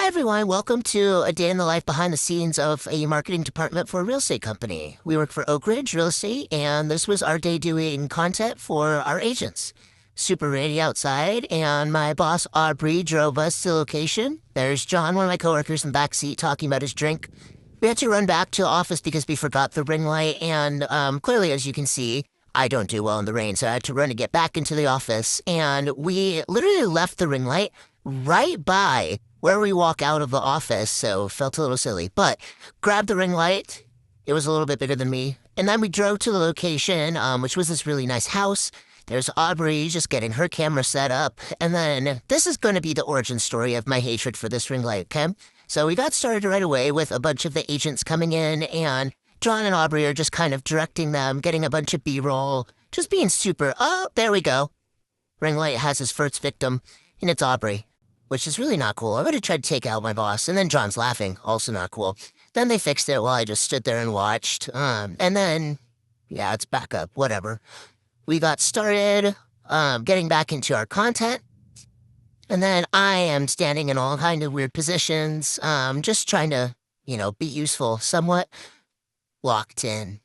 Hi everyone, welcome to a day in the life behind the scenes of a marketing department for a real estate company. We work for Oak Ridge Real Estate, and this was our day doing content for our agents. Super rainy outside, and my boss Aubrey drove us to the location. There's John, one of my coworkers, in the back seat talking about his drink. We had to run back to the office because we forgot the ring light, and clearly, as you can see, I don't do well in the rain, so I had to run to get back into the office. And we literally left the ring light right by where we walk out of the office, so felt a little silly. But grabbed the ring light. It was a little bit bigger than me. And then we drove to the location, which was this really nice house. There's Aubrey just getting her camera set up. And then this is going to be the origin story of my hatred for this ring light, okay? So we got started right away with a bunch of the agents coming in, and John and Aubrey are just kind of directing them, getting a bunch of B-roll, just being super, oh, there we go. Ring light has his first victim, and it's Aubrey, which is really not cool. I would have tried to take out my boss, and then John's laughing, also not cool. Then they fixed it while I just stood there and watched. And then, yeah, it's back up, whatever. We got started getting back into our content. And then I am standing in all kind of weird positions, just trying to, be useful, somewhat locked in.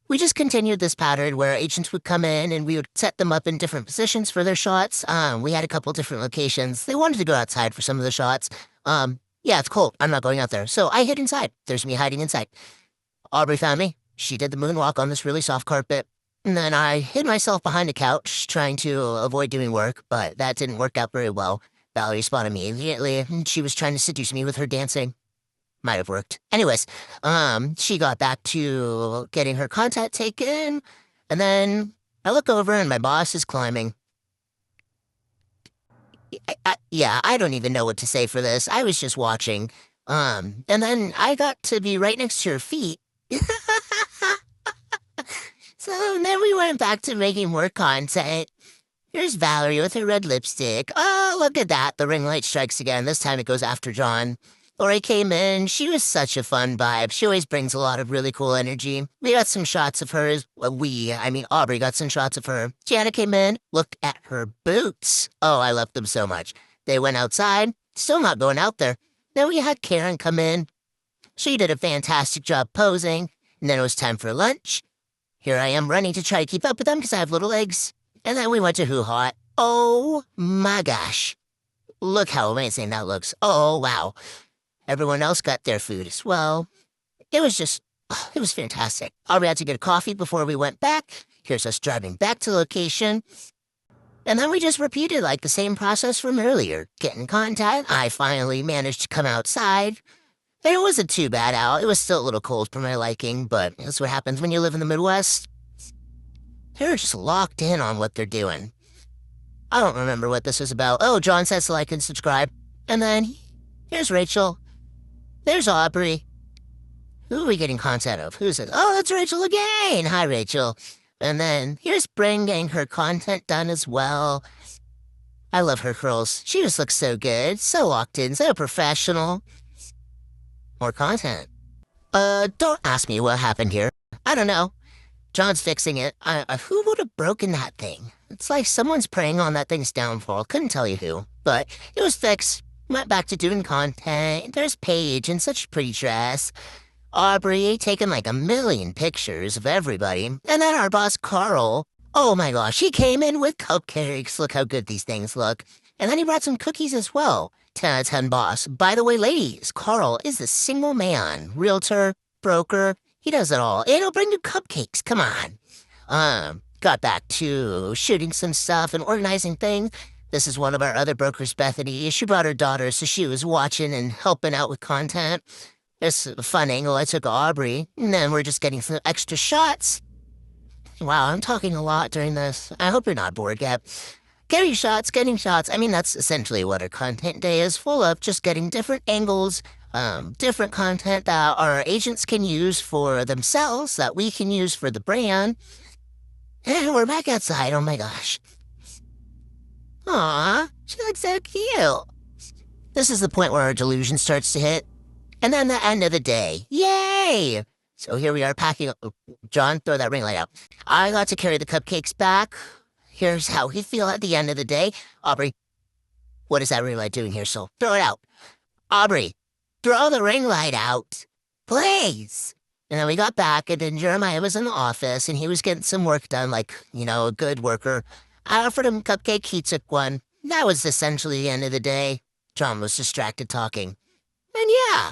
We just continued this pattern where agents would come in and we would set them up in different positions for their shots. We had a couple different locations. They wanted to go outside for some of the shots. Yeah, it's cold. I'm not going out there. So I hid inside. There's me hiding inside. Aubrey found me. She did the moonwalk on this really soft carpet. And then I hid myself behind a couch trying to avoid doing work, but that didn't work out very well. Valerie spotted me immediately, and she was trying to seduce me with her dancing. Might have worked. Anyways, she got back to getting her content taken, and then I look over and my boss is climbing. I don't even know what to say for this. I was just watching. And then I got to be right next to her feet. So then we went back to making more content. Here's Valerie with her red lipstick. Oh, look at that. The ring light strikes again. This time it goes after John. Lori came in. She was such a fun vibe. She always brings a lot of really cool energy. We got some shots of her. Aubrey got some shots of her. Jana came in. Look at her boots. Oh, I love them so much. They went outside. Still not going out there. Then we had Karen come in. She did a fantastic job posing. And then it was time for lunch. Here I am running to try to keep up with them because I have little legs. And then we went to Hoo Hot. Oh my gosh. Look how amazing that looks. Oh, wow. Everyone else got their food as well. It was fantastic. We had to get a coffee before we went back. Here's us driving back to location. And then we just repeated like the same process from earlier. Getting contact. I finally managed to come outside. It wasn't too bad out. It was still a little cold for my liking, but that's what happens when you live in the Midwest. They're just locked in on what they're doing. I don't remember what this is about. Oh, John says to like and subscribe. And then here's Rachel. There's Aubrey. Who are we getting content of? Who's it? Oh, that's Rachel again. Hi, Rachel. And then here's Bring getting her content done as well. I love her curls. She just looks so good, so locked in, so professional. More content. Don't ask me what happened here. I don't know. John's fixing it. Who would have broken that thing? It's like someone's preying on that thing's downfall. Couldn't tell you who, but it was fixed. Went back to doing content. There's Paige in such a pretty dress. Aubrey taking like 1,000,000 pictures of everybody. And then our boss, Carl. Oh my gosh, he came in with cupcakes. Look how good these things look. And then he brought some cookies as well. 10 out of 10 boss. By the way, ladies, Carl is a single man. Realtor, broker, he does it all. And he'll bring you cupcakes. Come on. Got back to shooting some stuff and organizing things. This is one of our other brokers, Bethany. She brought her daughter, so she was watching and helping out with content. It's a fun angle. I took Aubrey, and then we're just getting some extra shots. Wow, I'm talking a lot during this. I hope you're not bored yet. Getting shots. I mean, that's essentially what our content day is full of, just getting different angles, different content that our agents can use for themselves, that we can use for the brand. And we're back outside. Oh my gosh. Aw, she looks so cute. This is the point where our delusion starts to hit. And then the end of the day. Yay! So here we are packing up. John, throw that ring light out. I got to carry the cupcakes back. Here's how we feel at the end of the day. Aubrey, what is that ring light doing here, so throw it out. Aubrey, throw the ring light out. Please. And then we got back, and then Jeremiah was in the office, and he was getting some work done, like, a good worker. I offered him a cupcake, he took one. That was essentially the end of the day. John was distracted talking. And yeah,